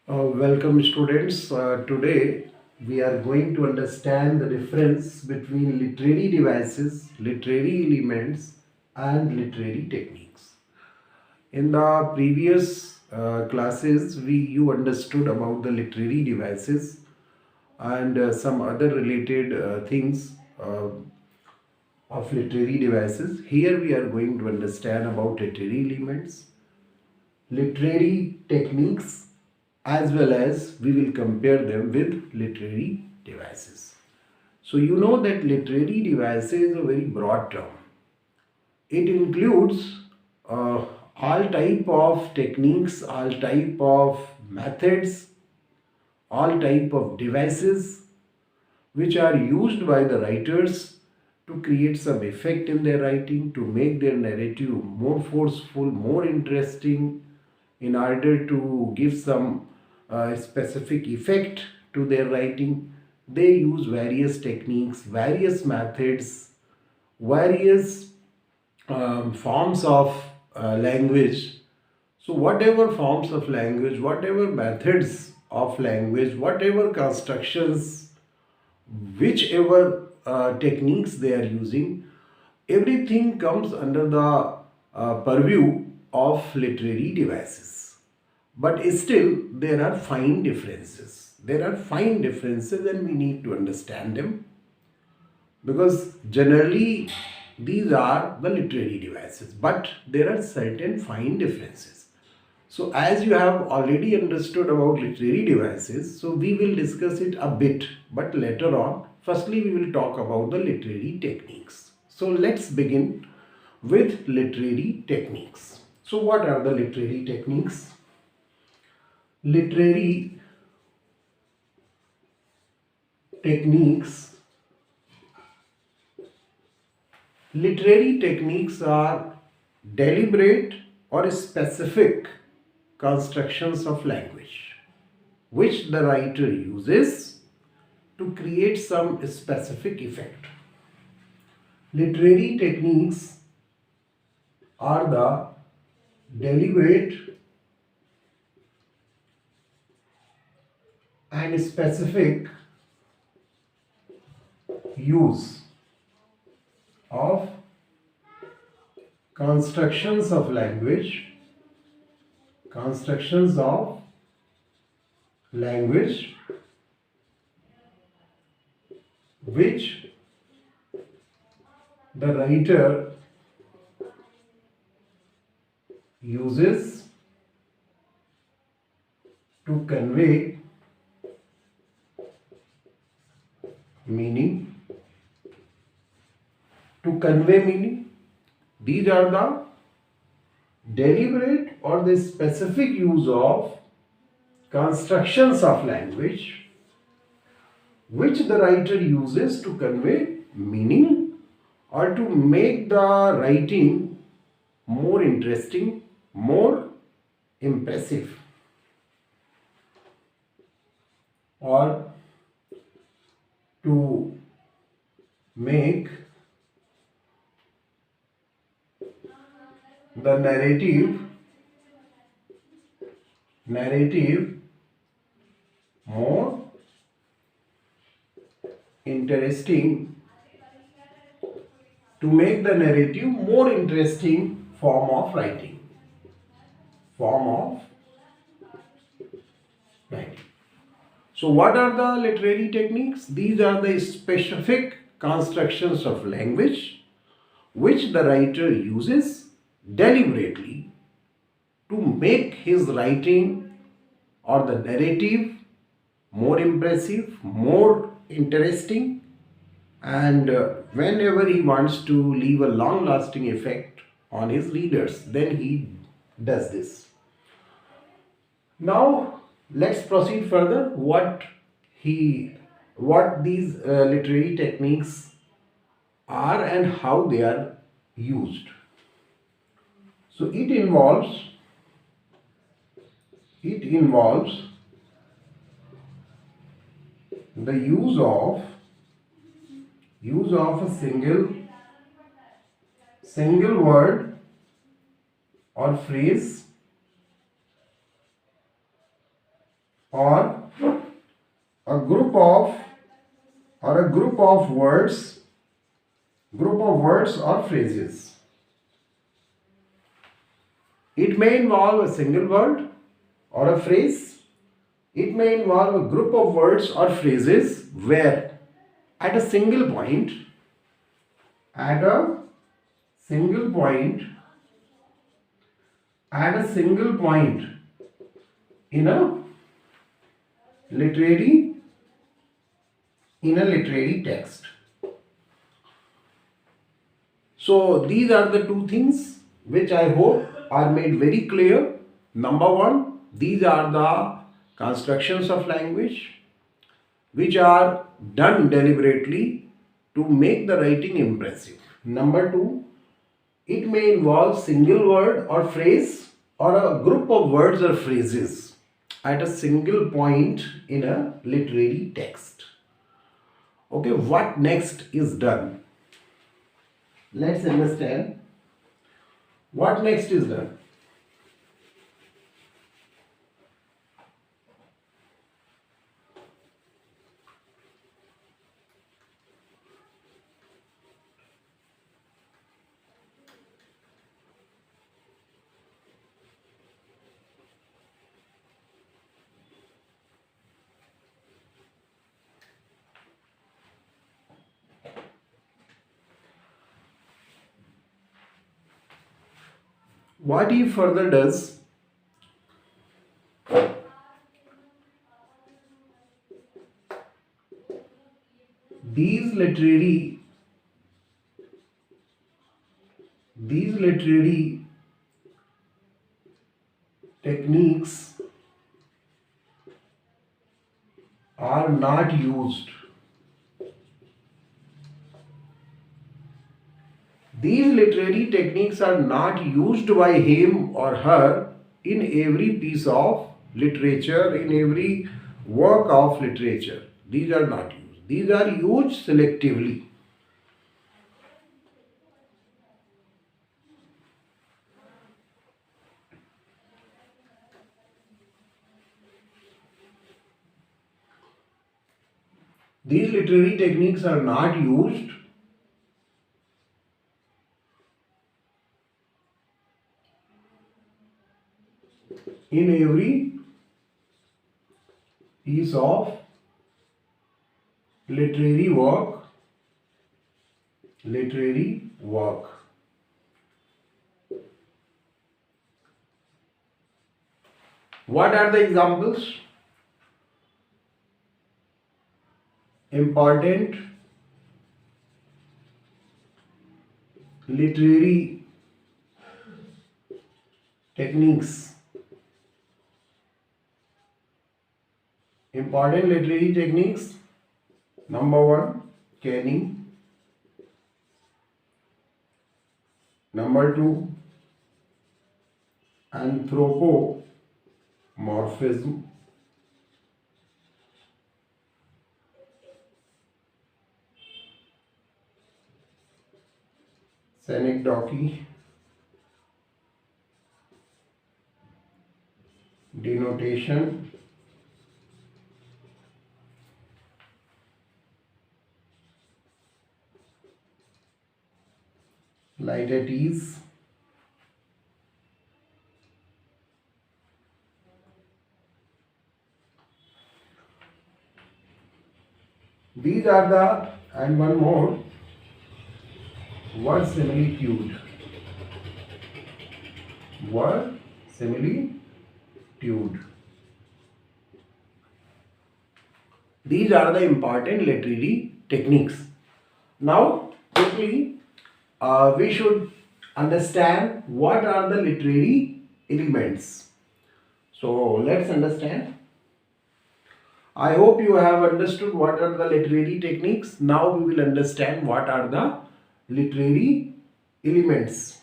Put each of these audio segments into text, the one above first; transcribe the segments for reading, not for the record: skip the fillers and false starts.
Welcome students. Today we are going to understand the difference between literary devices, literary elements and literary techniques. In the previous classes you understood about the literary devices and some other related things of literary devices. Here we are going to understand about literary elements, literary techniques, as well as we will compare them with literary devices. So you know that literary devices is a very broad term. It includes all type of techniques, all type of methods, all type of devices which are used by the writers to create some effect in their writing, to make their narrative more forceful, more interesting, in order to give some specific effect to their writing. They use various techniques, various methods, various forms of language. So whatever forms of language, whatever methods of language, whatever constructions, whichever techniques they are using, everything comes under the purview of literary devices. But still, there are fine differences. There are fine differences, and we need to understand them, because generally these are the literary devices, but there are certain fine differences. So as you have already understood about literary devices, so we will discuss it a bit, but later on. Firstly, we will talk about the literary techniques. So let's begin with literary techniques. So what are the literary techniques? Literary techniques. Literary techniques are deliberate or specific constructions of language which the writer uses to create some specific effect. Literary techniques are the deliberate and specific use of constructions of language, constructions of language which the writer uses to convey meaning. To convey meaning, these are the deliberate or the specific use of constructions of language which the writer uses to convey meaning or to make the writing more interesting, more impressive, or to make the narrative more interesting, to make the narrative more interesting form of writing. So what are the literary techniques? These are the specific constructions of language which the writer uses deliberately to make his writing or the narrative more impressive, more interesting, and whenever he wants to leave a long lasting effect on his readers, then he does this. Now let's proceed further. What these literary techniques are and how they are used. So it involves the use of a single word or phrase or a group of words or phrases. It may involve a single word or a phrase. It may involve a group of words or phrases where at a single point, at a single point, in a literary text. So these are the two things which I hope are made very clear. Number one, these are the constructions of language which are done deliberately to make the writing impressive. Number two, it may involve single word or phrase or a group of words or phrases at a single point in a literary text. Okay, what next is done? Let's understand what next is done. What he further does, these literary techniques are not used. These literary techniques are not used by him or her in every piece of literature, in every work of literature. These are not used. These are used selectively. These literary techniques are not used in every piece of literary work. What are the examples? Important literary techniques. Important literary techniques. Number one, caning. Number two, anthropomorphism. Synecdoche. Denotation. Light at ease. These are the, and one more, word similitude. Word similitude. These are the important literary techniques. Now, quickly, we should understand what are the literary elements. So, let's understand. I hope you have understood what are the literary techniques. Now, we will understand what are the literary elements.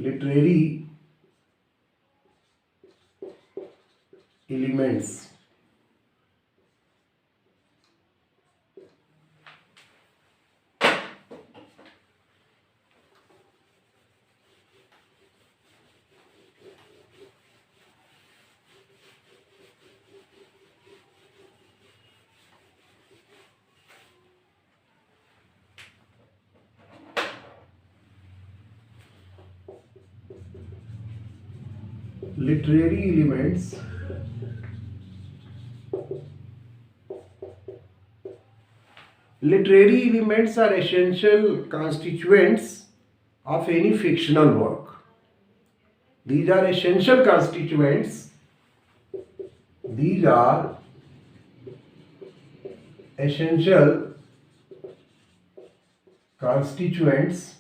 literary elements. Literary elements are essential constituents of any fictional work. These are essential constituents. These are essential constituents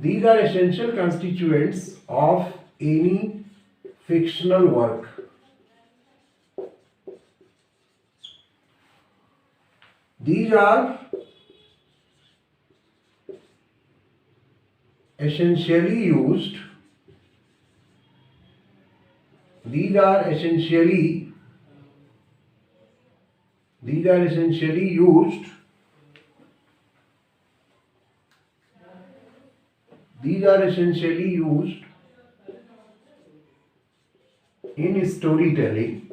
These are essential constituents of any fictional work. These are essentially used. These are essentially used. These are essentially used in storytelling.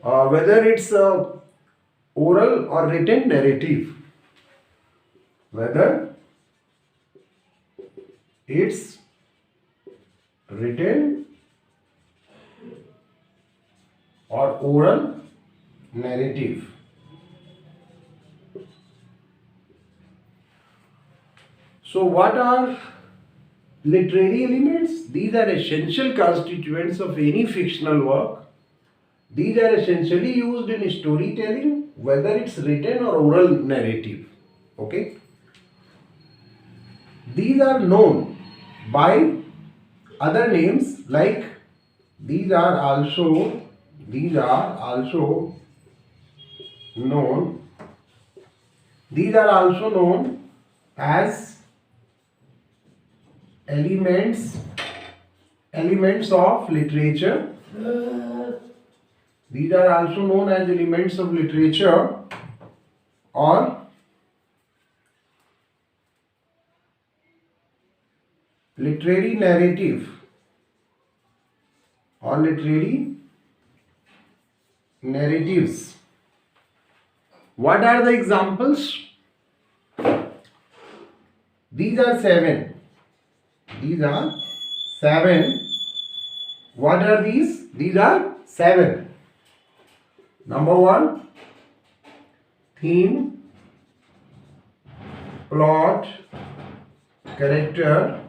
Whether it's oral or written narrative. Whether it's written or oral narrative. So what are literary elements? These are essential constituents of any fictional work. These are essentially used in storytelling, whether it's written or oral narrative. Okay? These are known by other names like these are also known as elements of literature. These are also known as elements of literature or literary narrative or literary narratives. What are the examples? These are seven. What are these? These are seven. Number one, theme, plot, character.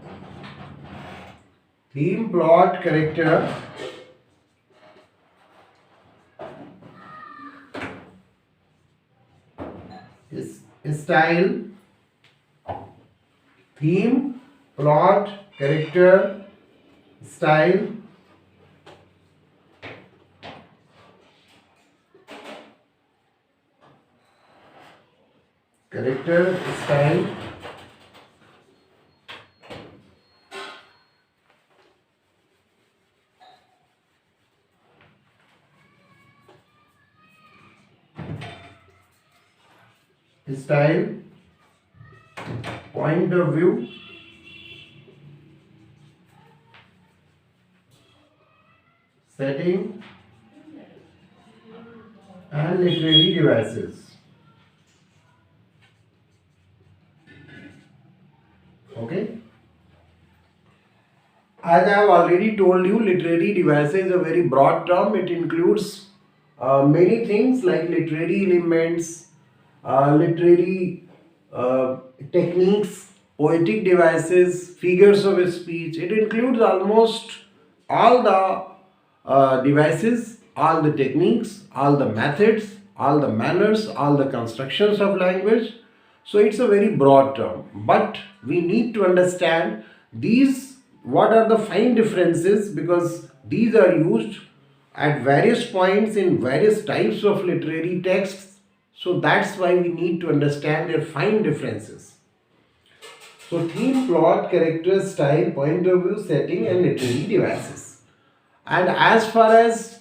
Theme, plot, character. Style. Theme, plot, character, style. Character, style. Style, point of view, setting, and literary devices. Okay. As I have already told you, literary devices is a very broad term. It includes many things like literary elements, literary techniques, poetic devices, figures of speech. It includes almost all the devices, all the techniques, all the methods, all the manners, all the constructions of language. So it's a very broad term, but we need to understand these, what are the fine differences, because these are used at various points in various types of literary texts. So that's why we need to understand their fine differences. So theme, plot, character, style, point of view, setting and literary devices. And as far as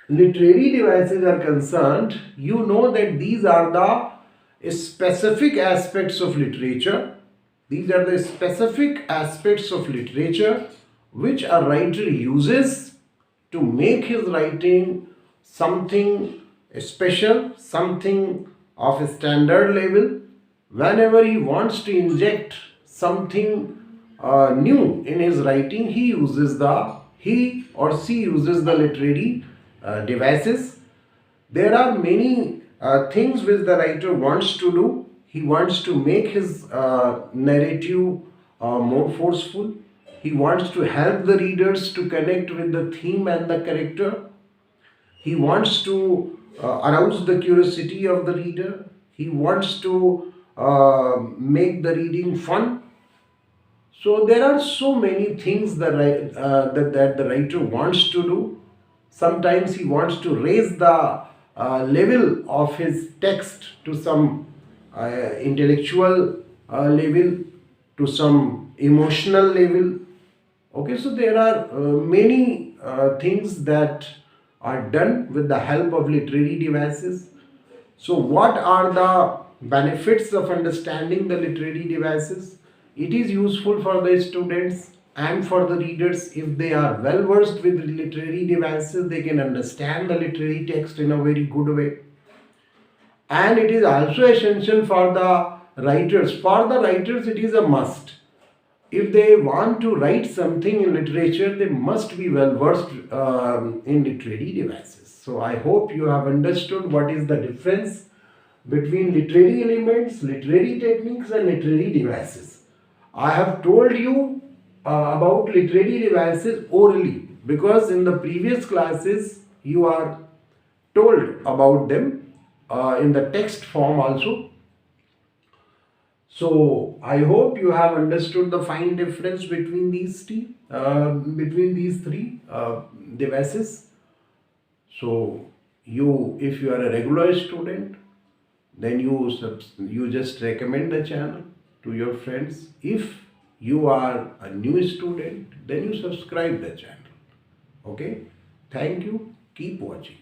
literary devices are concerned, you know that these are the specific aspects of literature. These are the specific aspects of literature which a writer uses to make his writing something special, something of a standard level. Whenever he wants to inject something new in his writing, he or she uses the literary devices. There are many things which the writer wants to do. He wants to make his narrative more forceful. He wants to help the readers to connect with the theme and the character. He wants to arouse the curiosity of the reader. He wants to make the reading fun. So there are so many things that the writer wants to do. Sometimes he wants to raise the level of his text to some intellectual level, to some emotional level. Okay, so there are many things that are done with the help of literary devices. So, what are the benefits of understanding the literary devices? It is useful for the students and for the readers. If they are well versed with literary devices, they can understand the literary text in a very good way. And it is also essential for the writers. For the writers, it is a must. If they want to write something in literature, they must be well versed in literary devices. So I hope you have understood what is the difference between literary elements, literary techniques and literary devices. I have told you about literary devices orally because in the previous classes you are told about them in the text form also. So I hope you have understood the fine difference between these three devices. So if you are a regular student, then you just recommend the channel to your friends. If you are a new student, then you subscribe the channel. Okay, thank you. Keep watching.